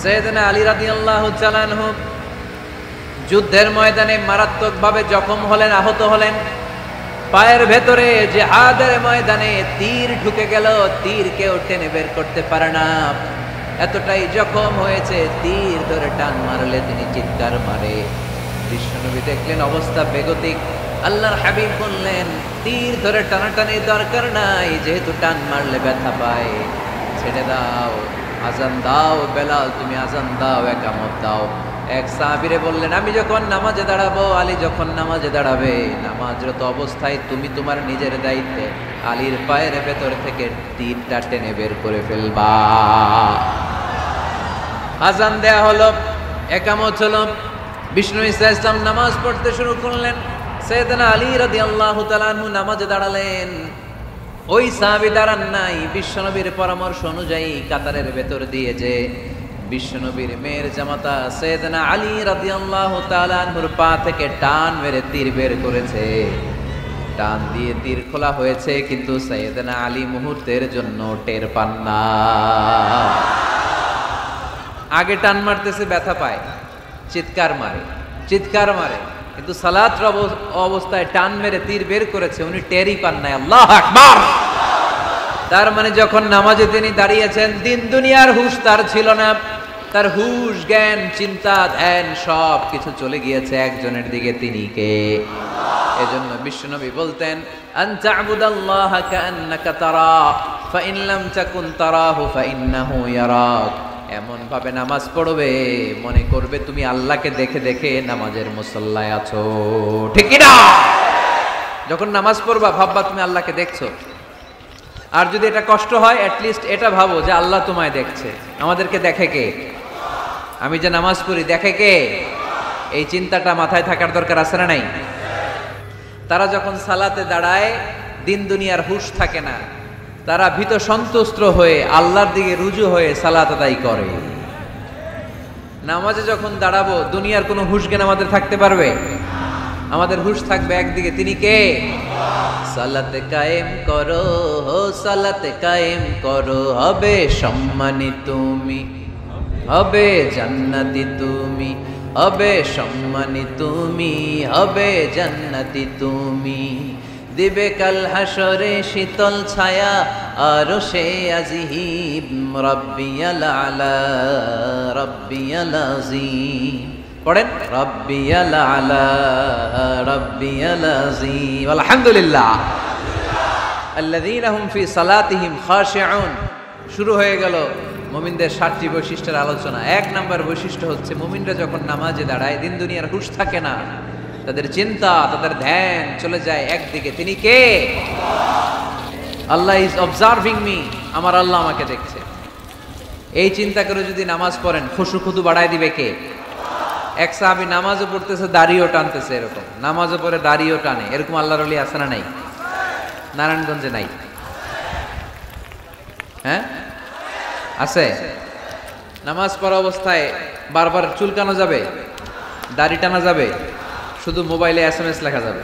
সাইয়েদনা আলী রাদিয়াল্লাহু তাআলা আনহু যুদ্ধের ময়দানে মারাত্মকভাবে জখম হলেন, আহত হলেন। পায়ের ভেতরে জিহাদের ময়দানে তীর ঢুকে গেল, তীর কেউ টেনে বের করতে পারে না, এতটাই জখম হয়েছে। তীর ধরে টান মারলে তিনি চিৎকার মারে। বিশ্বনবী দেখলেন অবস্থা বেগতিক। আল্লাহর হাবিব বললেন, তীর ধরে টানাটানি দরকার নাই, যেহেতু টান মারলে ব্যথা পায়, ছেড়ে দাও, আজান দাও। বেলাল তুমি আজান দাও, একামত দাও। এক সাহাবীরে বললেন, আমি যখন নামাজে দাঁড়াবো, আলী যখন নামাজে দাঁড়াবে, নামাজরত অবস্থায় তুমি তোমার নিজের দায়িত্বে আলীর পায়ের ভেতর থেকে তীরটা টেনে বের করে ফেলবা। আজান দেয়া হলো, একামত হলো। বিষ্ণু ইসলাম নামাজ পড়তে শুরু করলেন। সাইয়েদনা আলী রাদিয়াল্লাহু তাআলা আনহু নামাজে দাঁড়ালেন। ওই সাহাবী দাঁড়ান নাই। বিশ্বনবীর পরামর্শ অনুযায়ী কাতারের ভেতর দিয়ে যে বিশ্বনবীর মেয়ের জামাতা সাইয়েদনা আলী রাদিয়াল্লাহু তাআলা আনহুর পা থেকে টান মেরে তীর বের করেছে। টান দিয়ে তীর খোলা হয়েছে, কিন্তু সাইয়েদনা আলী মুহূর্তের জন্য টের পান না। আগে টান মারতেছে, ব্যথা পায়, চিৎকার মারে, চিৎকার মারে, কিন্তু সালাতের অবস্থায় টান মেরে তীর বের করেছে, উনি টেরই পান নাই। আল্লাহু আকবার। তার মানে যখন নামাজে তিনি দাঁড়িয়েছেন, দিন দুনিয়ার হুঁশ তার ছিল না। তার হুঁশ, জ্ঞান, চিন্তা, ধ্যান সব কিছু চলে গিয়েছে একজনের দিকে, তিনি কে? এজন্য বিশ্বনবী বলতেন, আন তা'বুদাল্লাহা কাআন্নাকা তারা ফাইন লাম তাকুন তারাহু ফাইন্নাহু ইয়ারাক। এমন ভাবে নামাজ পড়বে, মনে করবে তুমি আল্লাহকে দেখে দেখে নামাজের মুসল্লায় আছো, ঠিক কি না? যখন নামাজ পড়বা ভাববা তুমি আল্লাহকে দেখছো। আর যদি এটা কষ্ট হয়, অ্যাটলিস্ট এটা ভাবো যে আল্লাহ তোমায় দেখছে। আমাদেরকে দেখে কে? আমি যে নামাজ পড়ি দেখে কে? এই চিন্তাটা মাথায় থাকার দরকার আছে না নাই? তারা যখন সালাতে দাঁড়ায়, দিন দুনিয়ার হুঁশ থাকে না, তারা ভীত সন্ত্রস্ত হয়ে আল্লাহর দিকে রুজু হয়ে সালাত আদায় করে। নামাজে যখন দাঁড়াবো, দুনিয়ার কোনো হুঁশ জ্ঞান আমাদের থাকতে পারবে? আমাদের হুঁশ থাকবে একদিকে, তিনি কে? সালাতে কায়েম করো, সালাতে কায়েম করো, হবে সম্মানী তুমি, হবে জান্নাতি তুমি, হবে সম্মানী তুমি, হবে জান্নাতি তুমি। দিবে কাল হাসরে শীতল ছায়া আরশে আজিম, রাব্বিয়াল আলা রাব্বিয়াল আযীম। পড়েন, রাব্বিয়াল আলা রাব্বিয়াল আযীম। আলহামদুলিল্লাহ। আল্লাযীনা হুম ফি সালাতিহিম খাশিউন। শুরু হয়ে গেল মুমিনদের 7টি বৈশিষ্ট্যের আলোচনা। 1 নাম্বার বৈশিষ্ট্য হচ্ছে, মুমিনরা যখন নামাজে দাঁড়ায়, দিন দুনিয়ার হুঁশ থাকে না, তাদের চিন্তা, তাদের ধ্যান চলে যায় একদিকে, তিনি কে? আল্লাহ ইজ অবজার্ভিং মি, আমার আল্লাহ আমাকে দেখছে। এই চিন্তা করে যদি নামাজ পড়েন, খুশু খুদু বাড়ায় দিবে কে? এক সাহাবী নামাজও পড়তেছে, দাড়িও টানতেছে, এরকম নামাজও পড়ে দাড়িও টানে, এরকম আল্লাহর ওলি আছে না নাই? নারায়ণগঞ্জে নাই? হ্যাঁ আছে। নামাজ পড়া অবস্থায় বারবার চুলকানো যাবে, দাড়ি টানা যাবে, শুধু মোবাইলে SMS লেখা যাবে?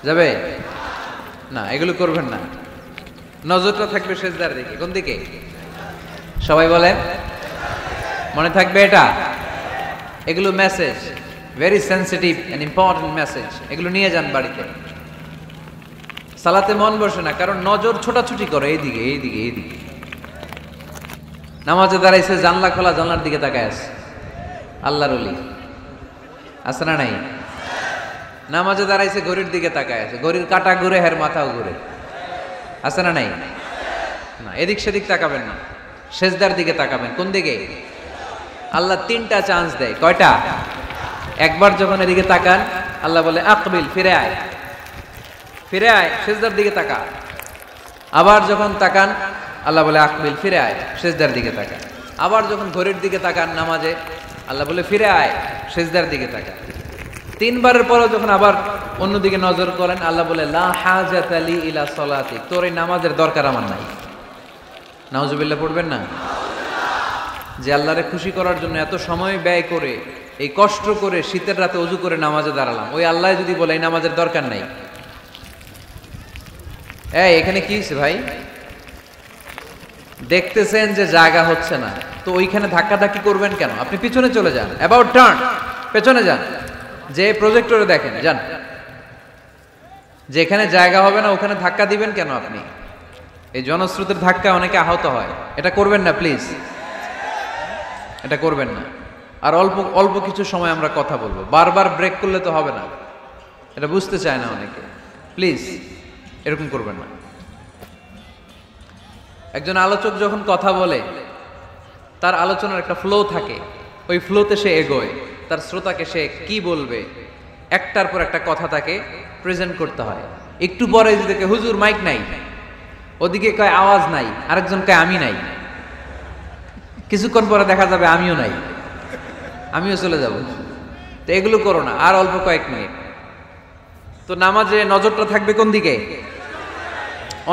যাবে না, এগুলো করবেন না। নজরটা থাকবে সেজদার দিকে। কোন দিকে? সবাই বলেন, মনে থাকবে এটা। এগুলো message, very sensitive and important message. এগুলো নিয়ে যান বাড়িতে। সালাতে মন বসে না, কারণ নজর ছোটাছুটি করে এইদিকে এইদিকে এইদিকে। নামাজে দাঁড়াইছে, জানলা খোলা, জানলার দিকে তাকায় আছে। আল্লাহর ওলি আছে না নাই? নামাজে দাঁড়াইছে, ঘড়ির দিকে তাকায় আছে, ঘড়ির কাঁটা ঘুরে, হের মাথাও ঘুরে, আছে না নাই? না, এদিক সেদিক তাকাবেন না, সেজদার দিকে তাকাবেন। কোন দিকে? আল্লাহ 3টা চান্স দেয়। কয়টা? একবার যখন এদিকে তাকান, আল্লাহ বলে আকবিল, ফিরে আয়, ফিরে আয়, সেজদার দিকে তাকা। আবার যখন তাকান, আল্লাহ বলে আকবিল, ফিরে আয়, সেজদার দিকে তাকা। আবার যখন ঘড়ির দিকে তাকান নামাজে, আল্লাহ বলে ফিরে আয়, সেজদার দিকে তাকা। 3বারের পরেও যখন আবার অন্যদিকে নজর করেন, আল্লাহ বলে লা হাজাতা লি ইলা সলাতি, তোর এই নামাজের দরকার আমার নাই। নাউজুবিল্লাহ পড়বেন না? যে আল্লাহরে খুশি করার জন্য এত সময় ব্যয় করে, এই কষ্ট করে শীতের রাতে ওযু করে নামাজে দাঁড়ালাম, ওই আল্লাহ যদি বলে এই নামাজের দরকার নাই, এখানে কি হয়েছে ভাই? দেখতেছেন যে জায়গা হচ্ছে না, তো ওইখানে ধাক্কাধাক্কি করবেন কেন? আপনি পিছনে চলে যান, অ্যাবাউট টার্ন, পেছনে যান, যে প্রজেক্টরে দেখেন, যান। যেখানে জায়গা হবে না ওখানে ধাক্কা দিবেন কেন আপনি? এই জনস্রোতের ধাক্কা অনেকে আহত হয়, এটা করবেন না প্লিজ, এটা করবেন না। আর অল্প অল্প কিছু সময় আমরা কথা বলবো, বারবার ব্রেক করলে তো হবে না, এটা বুঝতে চায় না অনেকে। প্লিজ এরকম করবেন না। একজন আলোচক যখন কথা বলে, তার আলোচনার একটা ফ্লো থাকে, ওই ফ্লোতে সে এগোয়, তার শ্রোতাকে সে কি বলবে একটার পর একটা কথা তাকে প্রেজেন্ট করতে হয়। একটু পরে যদি দেখে হুজুর মাইক নাই, ওদিকে কয় আওয়াজ নাই, আরেকজন কয় আমি নাই, কিছুক্ষণ পরে দেখা যাবে আমিও নাই, আমিও চলে যাব। তো এগুলো করো না, আর অল্প কয়েক মিনিট। তো নামাজে নজরটা থাকবে কোন দিকে?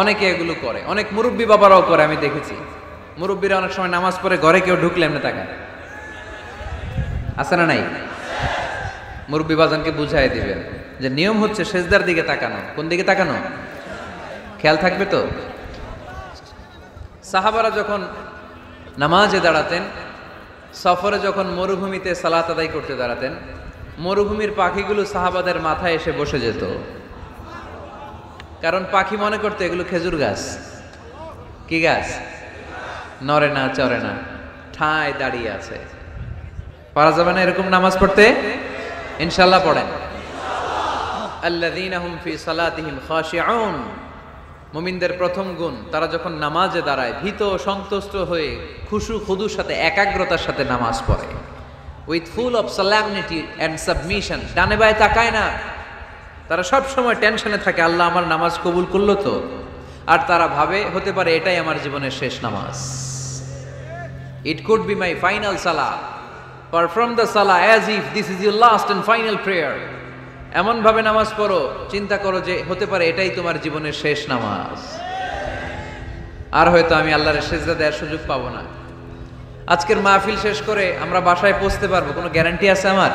অনেকে এগুলো করে, অনেক মুরব্বী বাবারাও করে, আমি দেখেছি। মুরব্বীরা অনেক সময় নামাজ পড়ে ঘরে কেউ ঢুকলে এমনি তাকায়, আছে না নাই? মুরব্বী বাজানকে বুঝাই দিবেন যে নিয়ম হচ্ছে সেজদার দিকে তাকানো। কোন দিকে তাকানো? খেয়াল থাকবে তো। সাহাবারা যখন নামাজে দাঁড়াতেন, সফরে যখন মরুভূমিতে সালাত আদায় করতে দাঁড়াতেন, মরুভূমির পাখিগুলো সাহাবাদের মাথায় এসে বসে যেত। কারণ পাখি মনে করতো এগুলো খেজুর গাছ। কি গাছ? নড়ে না, চড়ে না, ঠায় দাঁড়িয়ে আছে। পারা যাবে না এরকম নামাজ পড়তে? ইনশাআল্লাহ পড়েন। আল্লাযীনা হুম ফি সালাতিহিম খাশিউন। মুমিনদের প্রথম গুণ, তারা যখন নামাজে দাঁড়ায় ভীত সন্তুষ্ট হয়ে খুশু খুদুর সাথে একাগ্রতার সাথে নামাজ পড়ে, with full of solemnity and submission. ডানে বায়ে তাকায় না, তারা সব সময় টেনশনে থাকে আল্লাহ আমার নামাজ কবুল করলো তো। আর তারা ভাবে হতে পারে এটাই আমার জীবনের শেষ নামাজ। ইট could be my final Salah, perform the Salah as if this is your last and final prayer. এমন ভাবে নামাজ পড়ো, চিন্তা করো যে হতে পারে এটাই তোমার জীবনের শেষ নামাজ, আর হয়তো আমি আল্লাহর সেজদা দেওয়ার সুযোগ পাবো না। আজকের মাহফিল শেষ করে আমরা বাসায় পৌঁছতে পারবো কোনো গ্যারান্টি আছে আমার?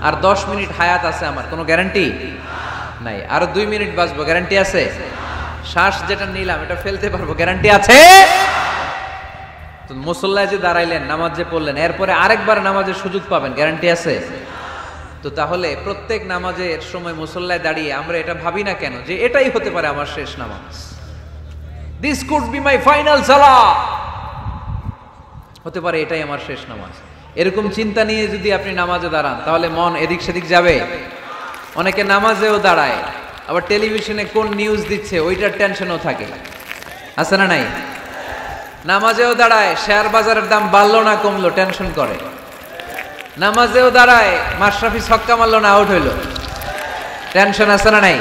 আর 10 মিনিট হায়াত আছে আমার, কোনো গ্যারান্টি নাই। আর 2 মিনিট বাঁচবো, গ্যারান্টি আছে? শ্বাস যেটা নিলাম এটা ফেলতে পারবো, গ্যারান্টি আছে? তো মুসল্লায় যে দাঁড়াইলেন, নামাজ যে পড়লেন, এরপরে আরেকবার নামাজের সুযোগ পাবেন, গ্যারান্টি আছে? তো তাহলে প্রত্যেক নামাজের সময় মুসল্লায় দাঁড়িয়ে আমরা এটা ভাবি না কেন যে এটাই হতে পারে আমার শেষ নামাজ? This could be my final সালাহ, হতে পারে এটাই আমার শেষ নামাজ। এরকম চিন্তা নিয়ে যদি আপনি নামাজে দাঁড়ান, তাহলে মন এদিক সেদিক যাবে। অনেকে নামাজেও দাঁড়ায়, আবার টেলিভিশনে কোন নিউজ দিচ্ছে ওইটার টেনশনও থাকে, আছে না নাই? নামাজেও দাঁড়ায়, শেয়ার বাজারের দাম বাড়লো না কমলো টেনশন করে। নামাজেও দাঁড়ায়, মাশরাফি ছক্কা মারলো না আউট হইলো, টেনশন আছে না নাই?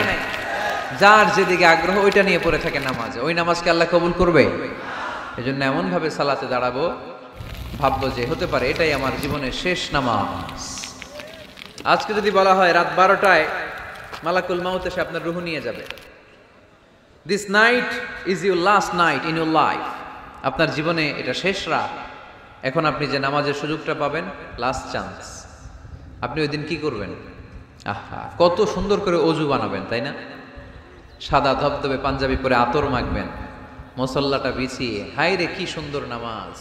যার যেদিকে আগ্রহ ওইটা নিয়ে পড়ে থাকে নামাজে, ওই নামাজকে আল্লাহ কবুল করবে? এজন্য এমন ভাবে সালাতে দাঁড়াবো, ভাববো যে হতে পারে এটাই আমার জীবনের শেষ নামাজ। আজকে যদি বলা হয় রাত 12টায় মালাকুল মাউত এসে আপনার রূহ নিয়ে যাবে, this night is your last night in your life, আপনার জীবনে এটা শেষ রাত, এখন আপনি যে নামাজের সুযোগটা পাবেন, লাস্ট চান্স, আপনি ওই দিন কি করবেন? আহা, কত সুন্দর করে অজু বানাবেন, তাই না? সাদা ধবধবে পাঞ্জাবি পরে আতর মাখবেন, মুসল্লাটা বিছিয়ে, হায় রে কি সুন্দর নামাজ,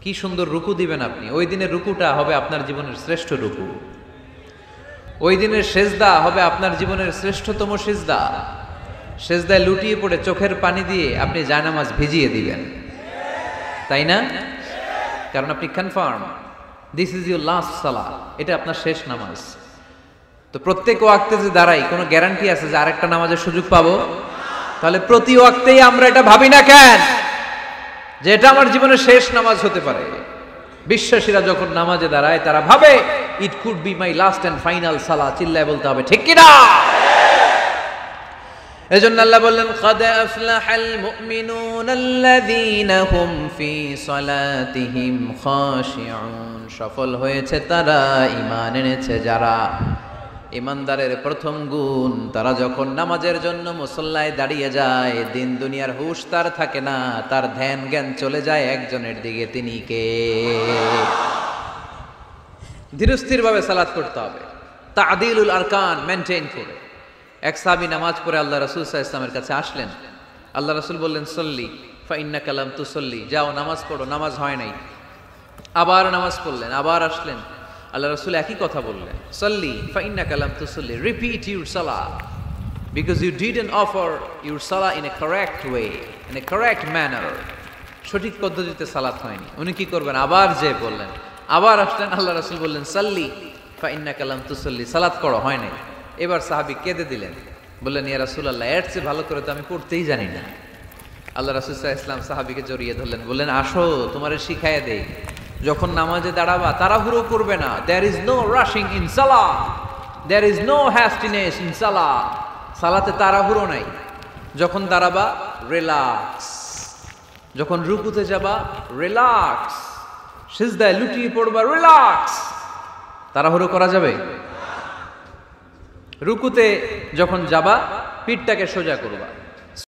কি সুন্দর রুকু দিবেন আপনি। ওই দিনের রুকুটা হবে আপনার জীবনের শ্রেষ্ঠ রুকু, ওই দিনের সেজদা হবে আপনার জীবনের শ্রেষ্ঠতম সেজদা। সেজদায় লুটিয়ে পড়ে চোখের পানি দিয়ে আপনি জায়নামাজ ভিজিয়ে দিবেন, তাই না? কারণ আপনি confirm this is your last সালাহ, এটা আপনার শেষ নামাজ। তো প্রত্যেক ওয়াক্তে যে দাঁড়াই, কোনো গ্যারান্টি আছে যে আরেকটা নামাজের সুযোগ পাবো? তাহলে প্রতি ওয়াক্তেই আমরা এটা ভাবি না কেন যে এটা আমার জীবনের শেষ নামাজ হতে পারে? বিশ্বাসীরা যখন নামাজে দাঁড়ায় তারা ভাবে it could be my last and final সালাহ। চিল্লায় বলতে হবে ঠিক কি না? এজন্য আল্লাহ বললেন ক্বাদ আফলাহাল মুমিনুনাল্লাযীনা হুম ফি সালাতিহিম খাশিউন, সফল হয়েছে তারা, ঈমান এনেছে যারা। ইমানদারের প্রথম গুণ, তারা যখন নামাজের জন্য মুসল্লায় দাঁড়িয়ে যায়, দিন দুনিয়ার হুঁশ তার থাকে না, তার ধ্যান জ্ঞান চলে যায় একজনের দিকে, তিনি কে? ধীরস্থির ভাবে সালাত করতে হবে, তা'দিলুল আরকান মেনটেইন করে। এক সাহাবী নামাজ পড়ে আল্লাহ রাসূল সাল্লাল্লাহু আলাইহি ওয়াসাল্লামের কাছে আসলেন। আল্লাহ রাসূল বললেন সল্লি, ফাইন্নাকা লাম তুসাল্লি, যাও নামাজ পড়ো, নামাজ হয় নাই। আবার নামাজ পড়লেন, আবার আসলেন, আল্লাহ রাসূল একই কথা বললেন, সাল্লি ফাইন্নাকা লাম তুসাল্লি, রিপিট ইউর সালাহ because you didn't offer your salah in a correct way, in a correct manner. সঠিক পদ্ধতিতে সালাত হয়নি। উনি কি করবেন? আবার যে বললেন, আবার আসলেন, আল্লাহ রাসূল বললেন সাল্লি ফাইন্নাকা লাম তুসাল্লি, সালাত পড়ো, হয় নাই। এবার সাহাবী কেঁদে দিলেন, বললেন ইয়া রাসূলুল্লাহ, এর চেয়ে ভালো করে তো আমি পড়তেই জানি না। আল্লাহ রাসূল সাল্লাল্লাহু আলাইহি ওয়াসাল্লাম সাহাবীকে জড়িয়ে ধরলেন, বললেন আসো তোমারে শিখাইয়া দেই, যখন নামাজে দাঁড়াবা তাড়াহুড়ো করবে না। there is no rushing in salah, there is no hastiness in salah, সালাতে তাড়াহুড়ো নাই। যখন দাঁড়াবা রিল্যাক্স, যখন রুকুতে যাবা রিল্যাক্স, সিজদায় লুটিয়ে পড়বা রিল্যাক্স। তাড়াহুড়ো করা যাবে? রুকুতে যখন যাবা পিঠটাকে সোজা করবা,